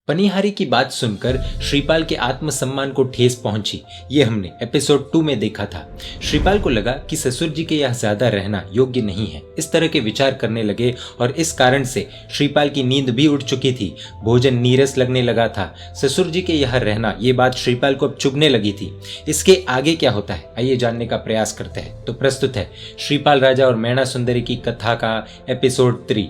पनिहारी की बात सुनकर श्रीपाल के आत्मसम्मान को ठेस पहुंची। ये हमने एपिसोड 2 में देखा था। श्रीपाल को लगा कि ससुर जी के यहाँ ज्यादा रहना योग्य नहीं है। इस तरह के विचार करने लगे और इस कारण से श्रीपाल की नींद भी उड़ चुकी थी। भोजन नीरस लगने लगा था। ससुर जी के यहाँ रहना ये बात श्रीपाल को अब चुभने लगी थी। इसके आगे क्या होता है, आइए जानने का प्रयास करते हैं। तो प्रस्तुत है श्रीपाल राजा और मैना सुंदरी की कथा का एपिसोड 3।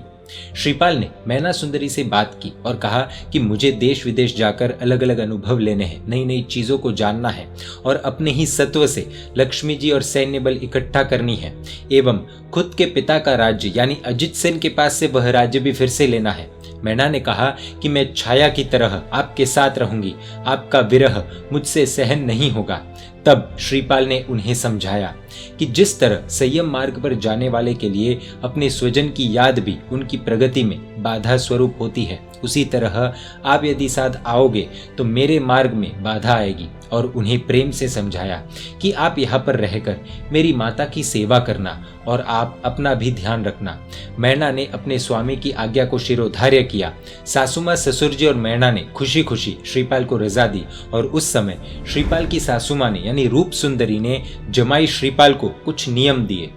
श्रीपाल ने मैना सुंदरी से बात की और कहा कि मुझे देश विदेश जाकर अलग अलग अनुभव लेने हैं, नई नई चीजों को जानना है और अपने ही सत्व से लक्ष्मी जी और सैन्य बल इकट्ठा करनी है एवं खुद के पिता का राज्य यानी अजित सेन के पास से वह राज्य भी फिर से लेना है। मैना ने कहा कि मैं छाया की तरह आपके साथ रहूंगी, आपका विरह मुझसे सहन नहीं होगा। तब श्रीपाल ने उन्हें समझाया कि जिस तरह संयम मार्ग पर जाने वाले के लिए अपने स्वजन की याद भी उनकी प्रगति में बाधा स्वरूप होती है, उसी तरह आप यदि साथ आओगे तो मेरे मार्ग में बाधा आएगी। और उन्हें प्रेम से समझाया कि आप यहाँ पर रहकर मेरी माता की सेवा करना और आप अपना भी ध्यान रखना। मैना ने अपने स्वामी की आज्ञा को शिरोधार्य किया। सासुमां ससुर जी और मैना ने खुशी खुशी श्रीपाल को रजा दी और उस समय श्रीपाल की सासुमां ने यानी रूप सुंदरी ने जमाई श्रीपाल को कुछ नियम दिए।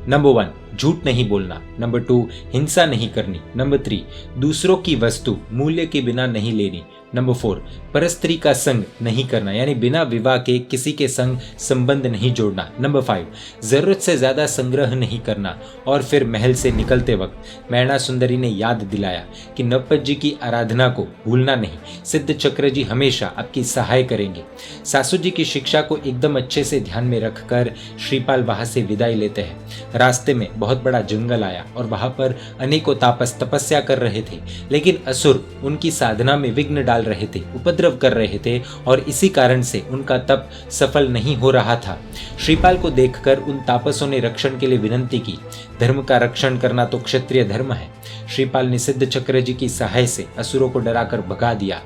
नंबर 1, झूठ नहीं बोलना। नंबर 2, हिंसा नहीं करनी। नंबर 3, दूसरों की वस्तु मूल्य के बिना नहीं लेनी। नंबर 4, परस्त्री का संग नहीं करना यानी बिना विवाह के किसी के संग संबंध नहीं जोड़ना। नंबर 5, जरूरत से ज्यादा संग्रह नहीं करना। और फिर महल से निकलते वक्त मैना सुंदरी ने याद दिलाया कि नवपत जी की आराधना को भूलना नहीं, सिद्ध चक्र जी हमेशा आपकी सहाय करेंगे। सासू जी की शिक्षा को एकदम अच्छे से ध्यान में रखकर श्रीपाल वहां से विदाई लेते हैं। रास्ते में बहुत बड़ा जंगल आया और वहां पर अनेकों तापस तपस्या कर रहे थे, लेकिन असुर उनकी साधना में विघ्न डाल रहे थे, उपद्रव कर रहे थे और इसी कारण से उनका तप सफल नहीं हो रहा था। श्रीपाल को देखकर उन तापसों ने रक्षण के लिए विनंती की। धर्म का रक्षण करना तो क्षत्रिय धर्म है। श्रीपाल ने सिद्ध चक्र जी की सहाय से असुरों को डराकर भगा दिया।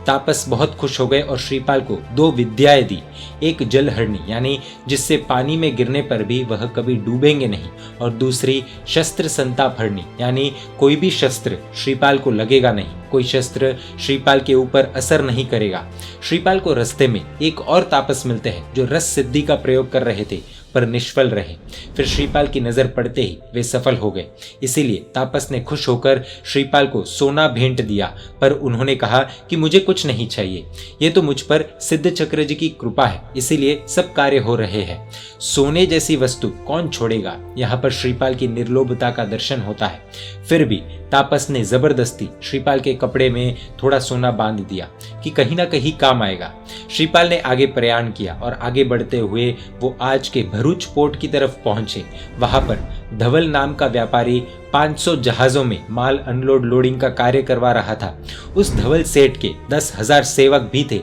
तापस बहुत खुश हो गए और श्रीपाल को 2 विद्याएं दी। एक जलहरणी यानी जिससे पानी में गिरने पर भी वह कभी डूबेंगे नहीं, और दूसरी शस्त्र संतापहरणी यानी कोई भी शस्त्र श्रीपाल को लगेगा नहीं, कोई शस्त्र श्रीपाल के ऊपर असर नहीं करेगा। श्रीपाल को रास्ते में एक और तापस मिलते हैं जो रस सिद्धि का प्रयोग कर रहे थे पर निष्फल रहे। फिर श्रीपाल की नजर पड़ते ही वे सफल हो गए। इसीलिए तापस ने खुश होकर श्रीपाल को सोना भेंट दिया, पर उन्होंने कहा कि मुझे कुछ नहीं चाहिए, ये तो मुझ पर सिद्ध चक्र जी की कृपा है, इसीलिए सब कार्य हो रहे हैं। सोने जैसी वस्तु कौन छोड़ेगा। यहाँ पर श्रीपाल की निर्लोभता का दर्शन होता है। फिर भी तापस ने जबरदस्ती श्रीपाल के कपड़े में थोड़ा सोना बांध दिया कि कहीं ना कहीं काम आएगा। श्रीपाल ने आगे प्रयाण किया और आगे बढ़ते हुए वो आज के भरूच पोर्ट की तरफ पहुंचे। वहां पर धवल नाम का व्यापारी 500 जहाजों में माल अनलोड लोडिंग का कार्य करवा रहा था। उस धवल सेठ के 10,000 सेवक भी थे।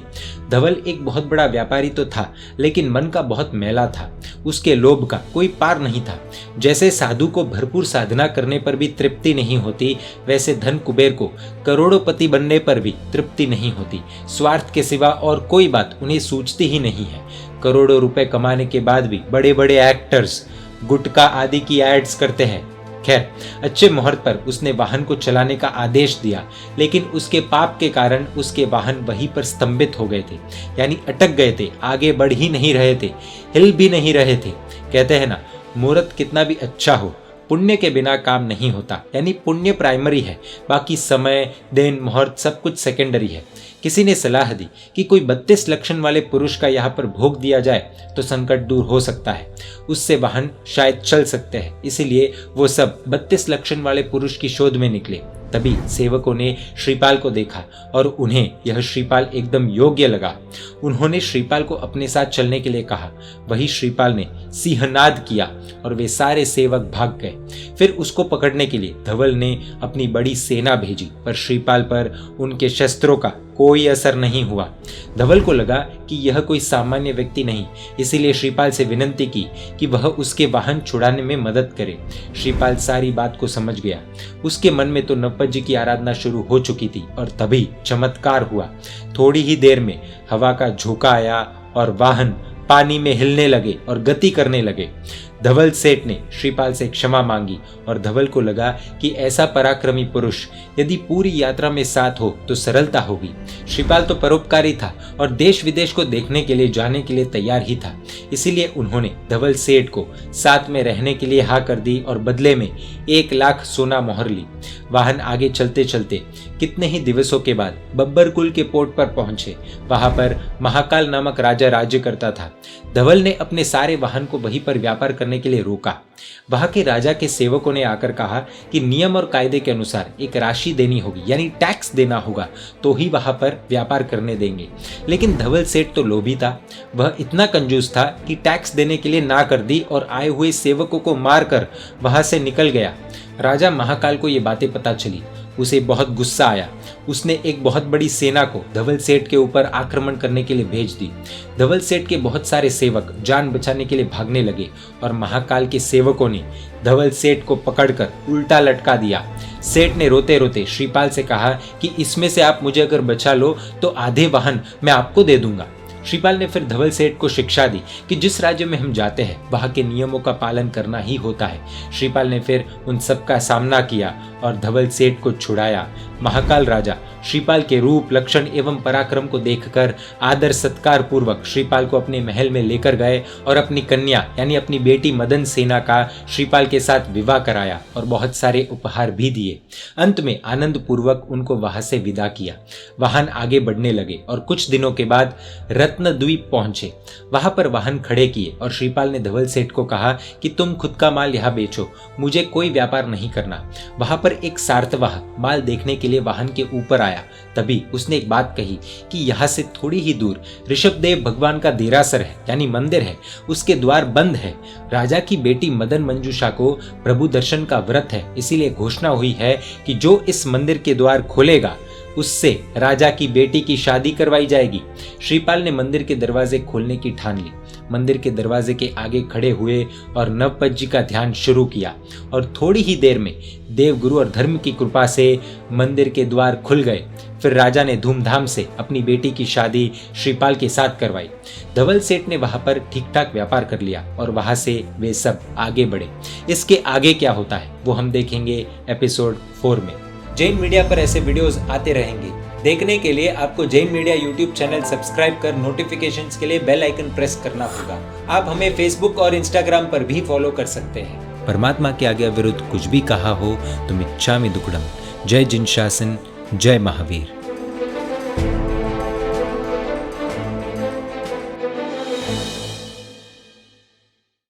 धवल एक बहुत बड़ा व्यापारी तो था, लेकिन मन का बहुत मैला था। उसके लोभ का कोई पार नहीं था। जैसे साधु को भरपूर साधना करने पर भी तृप्ति नहीं होती, वैसे धन कुबेर को करोड़ोपति बनने पर भी तृप्ति नहीं होती। स्वार्थ के सिवा और कोई बात उन्हें सूझती ही नहीं है। करोड़ों रुपए कमाने के बाद भी बड़े बड़े एक्टर्स गुटखा आदि की एड्स करते हैं। खैर, अच्छे मुहूर्त पर उसने वाहन को चलाने का आदेश दिया, लेकिन उसके पाप के कारण उसके वाहन वहीं पर स्तंभित हो गए थे, यानी अटक गए थे, आगे बढ़ ही नहीं रहे थे, हिल भी नहीं रहे थे। कहते हैं ना, मुहूर्त कितना भी अच्छा हो, पुण्य के बिना काम नहीं होता। यानी पुण्य प्राइमरी है, बाकी समय, दिन, मुहूर्त सब कुछ सेकेंडरी है। किसी ने सलाह दी कि कोई 32 लक्षण वाले पुरुष का यहाँ पर भोग दिया जाए तो संकट दूर हो सकता है, उससे वाहन शायद चल सकते हैं। इसीलिए वो सब 32 लक्षण वाले पुरुष की शोध में निकले। तभी सेवकों ने श्रीपाल को देखा और उन्हें यह श्रीपाल एकदम योग्य लगा। उन्होंने श्रीपाल को अपने साथ चलने के लिए कहा। वही श्रीपाल ने सिंहनाद किया और वे सारे सेवक भाग गए। फिर उसको पकड़ने के लिए धवल ने अपनी बड़ी सेना भेजी, पर श्रीपाल पर उनके शस्त्रों का कोई असर नहीं हुआ। धवल को लगा कि यह कोई सामान्य व्यक्ति नहीं, इसीलिए श्रीपाल से विनंती की कि वह उसके वाहन छुड़ाने में मदद करे। श्रीपाल सारी बात को समझ गया। उसके मन में तो नवपत जी की आराधना शुरू हो चुकी थी और तभी चमत्कार हुआ। थोड़ी ही देर में हवा का झोंका आया और वाहन पानी में हिलने लगे और गति करने लगे। धवल सेठ ने श्रीपाल से क्षमा मांगी और धवल को लगा कि ऐसा पराक्रमी पुरुष यदि पूरी यात्रा में साथ हो तो सरलता होगी। श्रीपाल तो परोपकारी था और देश विदेश को देखने के लिए जाने के लिए तैयार ही था, इसीलिए उन्होंने धवल सेठ को साथ में रहने के लिए हाँ कर दी और बदले में 1 लाख सोना मोहर ली। वाहन आगे चलते चलते कितने ही दिवसों के बाद बब्बर कुल के पोर्ट पर पहुंचे। वहां पर महाकाल नामक राजा राज्य करता था। धवल ने अपने सारे वाहन को वहीं पर व्यापार करने के लिए रोका। वहां के राजा के सेवकों ने आकर कहा कि नियम और कायदे के अनुसार एक राशि देनी होगी, यानी टैक्स देना होगा, तो ही वहां पर व्यापार करने देंगे। लेकिन धवल सेठ तो लोभी था। वह इतना कंजूस था कि टैक्स देने के लिए ना कर दी और आए हुए सेवकों को मारकर वहां से निकल गया। राजा महाकाल को ये बातें पता चली, उसे बहुत गुस्सा आया। उसने एक बहुत बड़ी सेना को धवल सेठ के ऊपर आक्रमण करने के लिए भेज दी। धवल सेठ के बहुत सारे सेवक जान बचाने के लिए भागने लगे और महाकाल के सेवकों ने धवल सेठ को पकड़कर उल्टा लटका दिया। सेठ ने रोते रोते श्रीपाल से कहा कि इसमें से आप मुझे अगर बचा लो तो आधे वाहन मैं आपको दे दूंगा। श्रीपाल ने फिर धवल सेठ को शिक्षा दी कि जिस राज्य में हम जाते हैं वहां के नियमों का पालन करना ही होता है। श्रीपाल ने फिर उन सब का सामना किया और धवल सेठ को छुड़ाया। महाकाल राजा श्रीपाल के रूप, लक्षण एवं पराक्रम को देखकर आदर सत्कार पूर्वक श्रीपाल को अपने महल में लेकर गए और अपनी कन्या यानी अपनी बेटी मदन सेना का श्रीपाल के साथ विवाह कराया और बहुत सारे उपहार भी दिए। अंत में आनंद पूर्वक उनको वहां से विदा किया। वाहन आगे बढ़ने लगे और कुछ दिनों के बाद रत्नद्वीप पहुंचे। वहां पर वाहन खड़े किए और श्रीपाल ने धवल सेठ को कहा कि तुम खुद का माल यहाँ बेचो, मुझे कोई व्यापार नहीं करना। वहां पर एक सारतवाह माल देखने के लिए वाहन के ऊपर आया। तभी उसने एक बात कही कि यहाँ से थोड़ी ही दूर ऋषभदेव भगवान का देरासर है, यानी मंदिर है, उसके द्वार बंद है। राजा की बेटी मदन मंजूषा को प्रभु दर्शन का व्रत है, इसीलिए घोषणा हुई है कि जो इस मंदिर के द्वार खोलेगा उससे राजा की बेटी की शादी करवाई जाएगी। श्रीपाल ने मंदिर के दरवाजे खोलने की ठान ली। मंदिर के दरवाजे के आगे खड़े हुए और नवपत जी का ध्यान शुरू किया और थोड़ी ही देर में देवगुरु और धर्म की कृपा से मंदिर के द्वार खुल गए। फिर राजा ने धूमधाम से अपनी बेटी की शादी श्रीपाल के साथ करवाई। धवल सेठ ने वहां पर ठीक ठाक व्यापार कर लिया और वहां से वे सब आगे बढ़े। इसके आगे क्या होता है वो हम देखेंगे एपिसोड 4 में। जैन मीडिया पर ऐसे वीडियोस आते रहेंगे। देखने के लिए आपको Jain media YouTube channel subscribe कर नोटिफिकेशंस के लिए बेल आइकन प्रेस करना होगा। आप हमें फेसबुक और इंस्टाग्राम पर भी फॉलो कर सकते हैं। परमात्मा के आज्ञा विरुद्ध कुछ भी कहा हो तो मिच्छामि दुक्कडम। जय जिन शासन, जय महावीर।